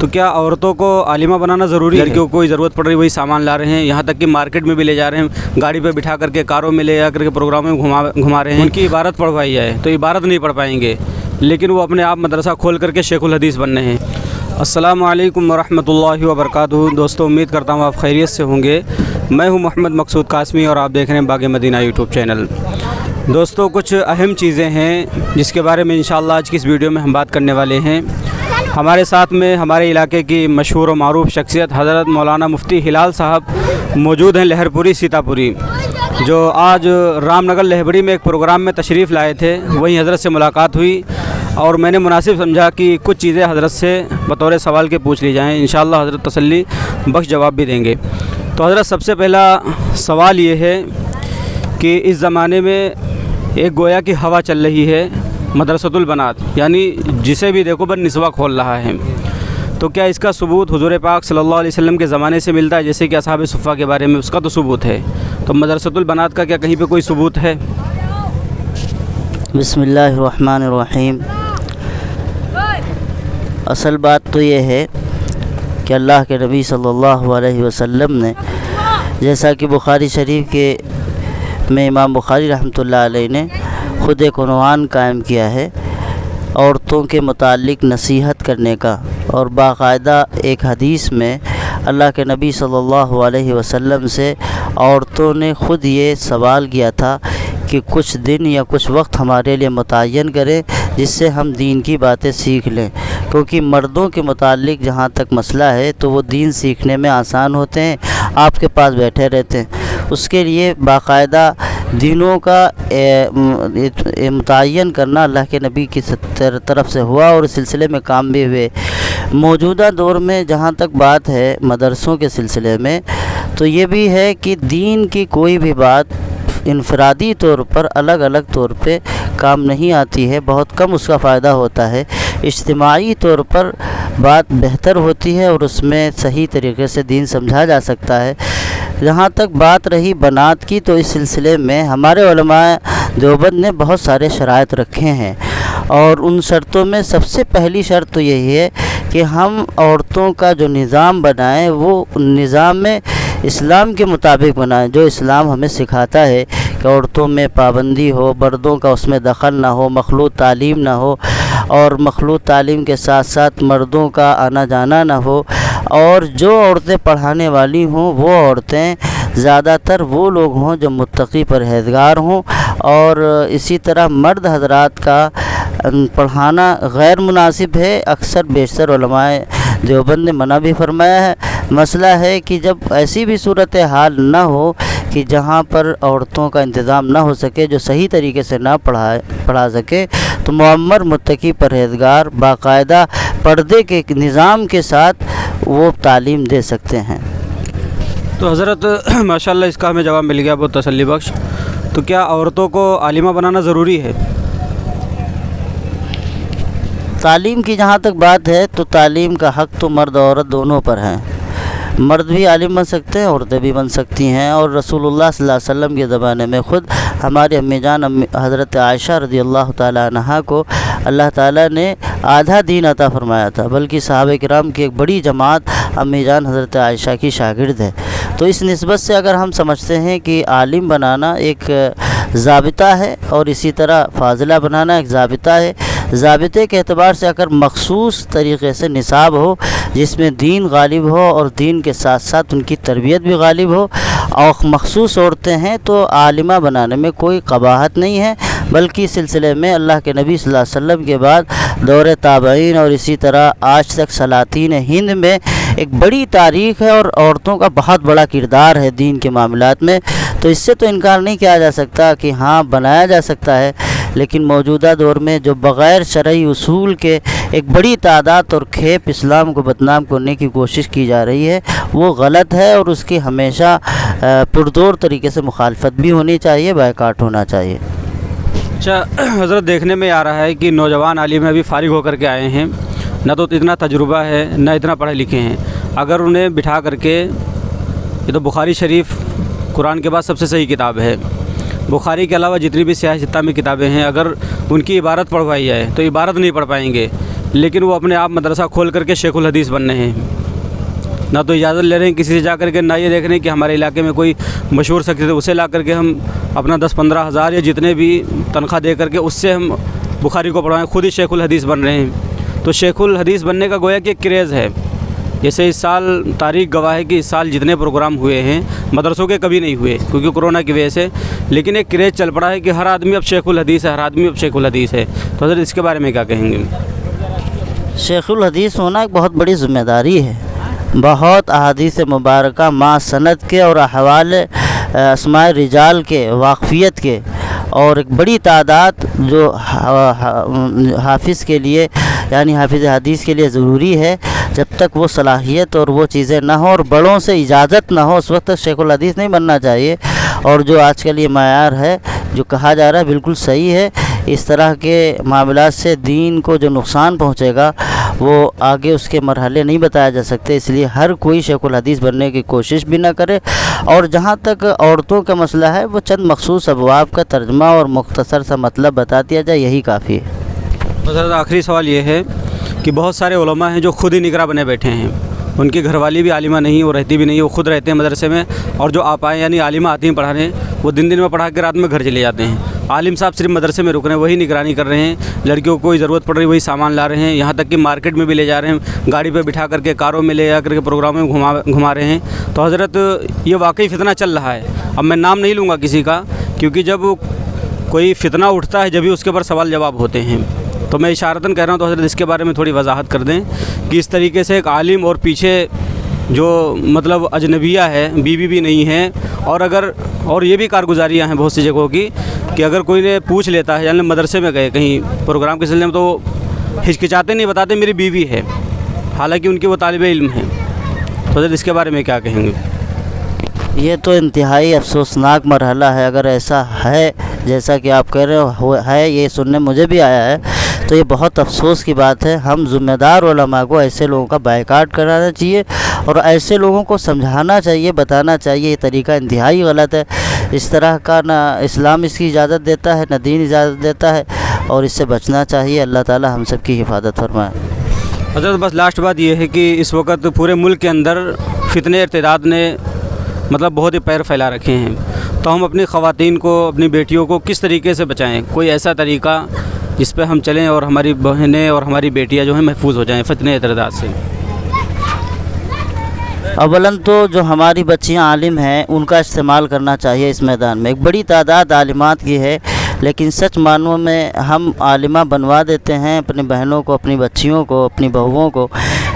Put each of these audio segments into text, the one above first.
تو کیا عورتوں کو عالمہ بنانا ضروری ہے؟ لڑکیوں کو کوئی ضرورت پڑ رہی وہی سامان لا رہے ہیں، یہاں تک کہ مارکیٹ میں بھی لے جا رہے ہیں، گاڑی پہ بٹھا کر کے کاروں میں لے جا کر کے پروگراموں میں گھما رہے ہیں۔ ان کی عبارت پڑھوائی ہے تو عبارت نہیں پڑھ پائیں گے، لیکن وہ اپنے آپ مدرسہ کھول کر کے شیخ الحدیث بننے ہیں۔ السلام علیکم ورحمۃ اللہ وبرکاتہ۔ دوستوں، امید کرتا ہوں آپ خیریت سے ہوں گے۔ میں ہوں محمد مقصود قاسمی اور آپ دیکھ رہے ہیں باغ مدینہ یوٹیوب چینل۔ دوستوں، کچھ اہم چیزیں ہیں جس کے بارے میں انشاءاللہ آج کی اس ویڈیو میں ہم بات کرنے والے ہیں۔ ہمارے ساتھ میں ہمارے علاقے کی مشہور و معروف شخصیت حضرت مولانا مفتی ہلال صاحب موجود ہیں، لہر پوری سیتا پوری، جو آج رام نگر لہبڑی میں ایک پروگرام میں تشریف لائے تھے۔ وہیں حضرت سے ملاقات ہوئی اور میں نے مناسب سمجھا کہ کچھ چیزیں حضرت سے بطور سوال کے پوچھ لی جائیں، انشاءاللہ حضرت تسلی بخش جواب بھی دیں گے۔ تو حضرت، سب سے پہلا سوال یہ ہے کہ اس زمانے میں ایک گویا کی ہوا چل رہی ہے مدرسۃ البنات، یعنی جسے بھی دیکھو بس نسواں کھول رہا ہے، تو کیا اس کا ثبوت حضور پاک صلی اللہ علیہ وسلم کے زمانے سے ملتا ہے؟ جیسے کہ اصحاب صفہ کے بارے میں اس کا تو ثبوت ہے، تو مدرسۃ البنات کا کیا کہیں پہ کوئی ثبوت ہے؟ بسم اللہ الرحمن الرحیم۔ اصل بات تو یہ ہے کہ اللہ کے نبی صلی اللہ علیہ وسلم نے، جیسا کہ بخاری شریف کے میں امام بخاری رحمۃ اللہ علیہ نے خود ایک عنوان قائم کیا ہے عورتوں کے متعلق نصیحت کرنے کا، اور باقاعدہ ایک حدیث میں اللہ کے نبی صلی اللہ علیہ وسلم سے عورتوں نے خود یہ سوال کیا تھا کہ کچھ دن یا کچھ وقت ہمارے لیے متعین کریں جس سے ہم دین کی باتیں سیکھ لیں، کیونکہ مردوں کے متعلق جہاں تک مسئلہ ہے تو وہ دین سیکھنے میں آسان ہوتے ہیں، آپ کے پاس بیٹھے رہتے ہیں۔ اس کے لیے باقاعدہ دینوں کا متعین کرنا اللہ کے نبی کی طرف سے ہوا اور اس سلسلے میں کام بھی ہوئے۔ موجودہ دور میں جہاں تک بات ہے مدرسوں کے سلسلے میں، تو یہ بھی ہے کہ دین کی کوئی بھی بات انفرادی طور پر الگ الگ طور پہ کام نہیں آتی ہے، بہت کم اس کا فائدہ ہوتا ہے۔ اجتماعی طور پر بات بہتر ہوتی ہے اور اس میں صحیح طریقے سے دین سمجھا جا سکتا ہے۔ جہاں تک بات رہی بنات کی، تو اس سلسلے میں ہمارے علماء دیوبند نے بہت سارے شرائط رکھے ہیں، اور ان شرطوں میں سب سے پہلی شرط تو یہی ہے کہ ہم عورتوں کا جو نظام بنائیں وہ نظام میں اسلام کے مطابق بنائیں، جو اسلام ہمیں سکھاتا ہے کہ عورتوں میں پابندی ہو، مردوں کا اس میں دخل نہ ہو، مخلوط تعلیم نہ ہو، اور مخلوط تعلیم کے ساتھ ساتھ مردوں کا آنا جانا نہ ہو، اور جو عورتیں پڑھانے والی ہوں وہ عورتیں زیادہ تر وہ لوگ ہوں جو متقی پرہیزگار ہوں، اور اسی طرح مرد حضرات کا پڑھانا غیر مناسب ہے، اکثر بیشتر علماء دیوبند نے منع بھی فرمایا ہے۔ مسئلہ ہے کہ جب ایسی بھی صورتحال نہ ہو کہ جہاں پر عورتوں کا انتظام نہ ہو سکے، جو صحیح طریقے سے نہ پڑھا سکے، تو معمر متقی پرہیزگار باقاعدہ پردے کے نظام کے ساتھ وہ تعلیم دے سکتے ہیں۔ تو حضرت ماشاءاللہ اس کا ہمیں جواب مل گیا، بہت تسلی بخش۔ تو کیا عورتوں کو عالمہ بنانا ضروری ہے؟ تعلیم کی جہاں تک بات ہے تو تعلیم کا حق تو مرد اور عورت دونوں پر ہے، مرد بھی عالم بن سکتے ہیں، عورتیں بھی بن سکتی ہیں، اور رسول اللہ صلی اللہ علیہ وسلم کے زمانے میں خود ہماری امی جان حضرت عائشہ رضی اللہ تعالیٰ عنہا کو اللہ تعالیٰ نے آدھا دین عطا فرمایا تھا، بلکہ صحابہ کرام کی ایک بڑی جماعت امی جان حضرت عائشہ کی شاگرد ہے۔ تو اس نسبت سے اگر ہم سمجھتے ہیں کہ عالم بنانا ایک ضابطہ ہے اور اسی طرح فاضلہ بنانا ایک ضابطہ ہے، ضابطے کے اعتبار سے اگر مخصوص طریقے سے نصاب ہو جس میں دین غالب ہو اور دین کے ساتھ ساتھ ان کی تربیت بھی غالب ہو، اور مخصوص عورتیں ہیں، تو عالمہ بنانے میں کوئی قباحت نہیں ہے، بلکہ سلسلے میں اللہ کے نبی صلی اللہ علیہ وسلم کے بعد دور تابعین اور اسی طرح آج تک سلاطین ہند میں ایک بڑی تاریخ ہے، اور عورتوں کا بہت بڑا کردار ہے دین کے معاملات میں، تو اس سے تو انکار نہیں کیا جا سکتا کہ ہاں بنایا جا سکتا ہے۔ لیکن موجودہ دور میں جو بغیر شرعی اصول کے ایک بڑی تعداد اور کھیپ اسلام کو بدنام کرنے کی کوشش کی جا رہی ہے، وہ غلط ہے، اور اس کی ہمیشہ پرزور طریقے سے مخالفت بھی ہونی چاہیے، بائیکاٹ ہونا چاہیے۔ اچھا حضرت، دیکھنے میں آ رہا ہے کہ نوجوان عالم ابھی فارغ ہو کر کے آئے ہیں، نہ تو اتنا تجربہ ہے نہ اتنا پڑھے لکھے ہیں، اگر انہیں بٹھا کر کے، یہ تو بخاری شریف قرآن کے بعد سب سے صحیح کتاب ہے، بخاری کے علاوہ جتنی بھی سیاہ ستہ میں کتابیں ہیں، اگر ان کی عبارت پڑھوائی جائے تو عبارت نہیں پڑھ پائیں گے، लेकिन वो अपने आप मदरसा खोल करके शेखुल हदीस बन रहे हैं। ना तो इजाज़त ले रहे हैं किसी से जा करके, ना ये देख रहे हैं कि हमारे इलाके में कोई मशहूर शख्सियत है उसे ला करके हम अपना 10-15 हज़ार या जितने भी तनख्वाह दे करके उससे हम बुखारी को पढ़वाएं। खुद ही शेखुल हदीस बन रहे हैं। तो शेखुल हदीस बनने का गोया कि एक क्रेज़ है। जैसे इस साल तारीख गवाह है कि इस साल जितने प्रोग्राम हुए हैं मदरसों के कभी नहीं हुए क्योंकि कोरोना की वजह से, लेकिन एक क्रेज़ चल पड़ा है कि हर आदमी अब शेखुल हदीस है, हर आदमी अब शेखुल हदीस है। तो हज़रत इसके बारे में क्या कहेंगे? शेखुल हदीस होना एक बहुत बड़ी ज़िम्मेदारी है। बहुत अहादीस मुबारका मा सनद के और अहवाल अस्माए रिजाल के वाक़फ़ियत के और एक बड़ी तादाद जो हाफिज़ के लिए यानी हाफिज़ हदीस के लिए ज़रूरी है। जब तक वो सलाहियत और वो चीज़ें ना हो और बड़ों से इजाज़त ना हो उस वक्त तक शेखुल हदीस नहीं बनना चाहिए। और जो आजकल ये मायार है जो कहा जा रहा है बिल्कुल सही है। इस तरह के मामलात से दीन को जो नुकसान पहुँचेगा वो आगे उसके मरहले नहीं बताया जा सकते। इसलिए हर कोई शेखुल हदीस बनने की कोशिश भी ना करे। और जहाँ तक औरतों का मसला है वो चंद मखसूस अबवाब का तर्जमा और मुख्तसर सा मतलब बता दिया जाए, यही काफ़ी है। हज़रत आखिरी सवाल ये है कि बहुत सारे उलमा हैं जो खुद ही निगरां बने बैठे हैं। उनकी घरवाली भी आलिमा नहीं, वो रहती भी नहीं, वो खुद रहते हैं मदरसे में। और जो आपाएँ यानी आलिमा आती हैं पढ़ाने, वो दिन में पढ़ा के रात में घर चले जाते हैं। आलिम साहब सिर्फ मदरसे में रुक रहे हैं, वही निगरानी कर रहे हैं। लड़कियों को कोई ज़रूरत पड़ रही वही सामान ला रहे हैं। यहाँ तक कि मार्केट में भी ले जा रहे हैं, गाड़ी पे बिठा करके, कारों में ले जा करके प्रोग्राम में घुमा रहे हैं। तो हज़रत ये वाकई फितना चल रहा है। अब मैं नाम नहीं लूँगा किसी का, क्योंकि जब कोई फितना उठता है जब भी उसके ऊपर सवाल जवाब होते हैं। तो मैं इशारतन कह रहा हूँ, तो हज़रत इसके बारे में थोड़ी वजाहत कर दें कि इस तरीके से एक आलिम और पीछे जो मतलब अजनबिया है, बीवी भी नहीं है, और ये भी कारगुजारियाँ हैं बहुत सी जगहों की कि अगर कोई ने पूछ लेता है, यानी मदरसे में गए कहीं प्रोग्राम के सिलसिले में, तो हिचकिचाते नहीं, बताते मेरी बीवी है, हालांकि उनकी वो तालिबे इल्म है। तो हज़रत इसके बारे में क्या कहेंगे? ये तो इंतहाई अफसोसनाक मरहला है। अगर ऐसा है जैसा कि आप कह रहे हो है, ये सुनने मुझे भी आया है, तो ये बहुत अफसोस की बात है। हम ज़िम्मेदार उलमा को ऐसे लोगों का बायकाट कराना चाहिए और ऐसे लोगों को समझाना चाहिए, बताना चाहिए ये तरीका इंतहाई गलत है। इस तरह का ना इस्लाम इसकी इजाज़त देता है, ना दीन इजाज़त देता है, और इससे बचना चाहिए। अल्लाह ताला हम सब की हिफाजत फरमाए। हज़रत बस लास्ट बात ये है कि इस वक्त पूरे मुल्क के अंदर फितने इर्तिदाद ने मतलब बहुत ही पैर फैला रखे हैं। तो हम अपनी ख़वातीन को, अपनी बेटियों को किस तरीके से बचाएं? कोई ऐसा तरीका जिस पे हम चलें और हमारी बहनें और हमारी बेटियां जो हैं महफूज हो जाएं फितने इर्तिदाद से। अवलन तो जो हमारी बच्चियां आलिम हैं उनका इस्तेमाल करना चाहिए इस मैदान में। एक बड़ी तादाद आलिमात की है, लेकिन सच मानों में हम आलिमा बनवा देते हैं अपनी बहनों को, अपनी बच्चियों को, अपनी बहुओं को,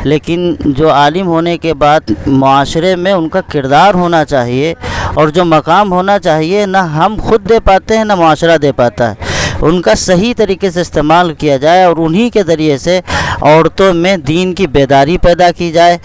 लेकिन जो आलिम होने के बाद माशरे में उनका किरदार होना चाहिए और जो मकाम होना चाहिए ना हम खुद दे पाते हैं ना माशरा दे पाता है। उनका सही तरीके से इस्तेमाल किया जाए और उन्हीं के ज़रिए से औरतों में दीन की बेदारी पैदा की जाए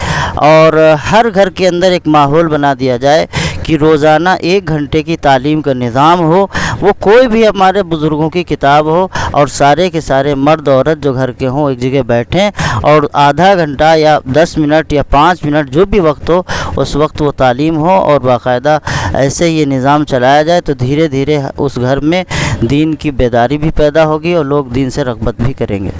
और हर घर के अंदर एक माहौल बना दिया जाए कि रोज़ाना 1 घंटे की तालीम का निज़ाम हो। वो कोई भी हमारे बुज़ुर्गों की किताब हो और सारे के सारे मर्द औरत जो घर के हों एक जगह बैठें और आधा घंटा या 10 मिनट या 5 मिनट जो भी वक्त हो उस वक्त वो तालीम हो और बाकायदा ऐसे ये निज़ाम चलाया जाए तो धीरे धीरे उस घर में दीन की बेदारी भी पैदा होगी और लोग दीन से रग़बत भी करेंगे।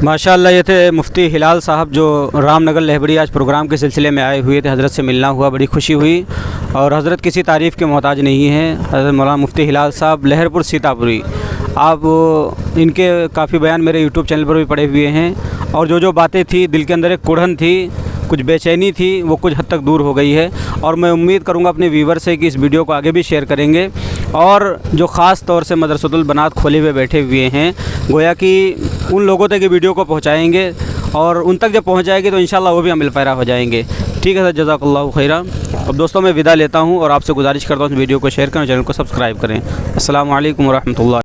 माशाअल्लाह, ये थे मुफ्ती हिलाल साहब जो रामनगर लहबड़ी आज प्रोग्राम के सिलसिले में आए हुए थे। हज़रत से मिलना हुआ, बड़ी खुशी हुई और हज़रत किसी तारीफ़ के मोहताज नहीं हैं। हज़रत मौलाना मुफ्ती हिलाल साहब लहरपुर सीतापुरी, आप इनके काफ़ी बयान मेरे यूट्यूब चैनल पर भी पड़े हुए हैं और जो बातें थी दिल के अंदर एक कुढ़न थी, कुछ बेचैनी थी, वो कुछ हद तक दूर हो गई है और मैं उम्मीद करूँगा अपने व्यूवर से कि इस वीडियो को आगे भी शेयर करेंगे और जो ख़ास तौर से मदरसतुल बनात खोले हुए बैठे हुए हैं गोया कि उन लोगों तक ये वीडियो को पहुँचाएँगे और उन तक जब पहुँच जाएगी तो इंशाल्लाह वो भी अमल पैरा हो जाएंगे। ठीक है सर, जज़ाकल्लाहु खैरा। अब दोस्तों मैं विदा लेता हूँ और आपसे गुजारिश करता हूँ इस वीडियो को शेयर करें, चैनल को सब्सक्राइब करें। अस्सलामु अलैकुम व रहमतुल्लाह।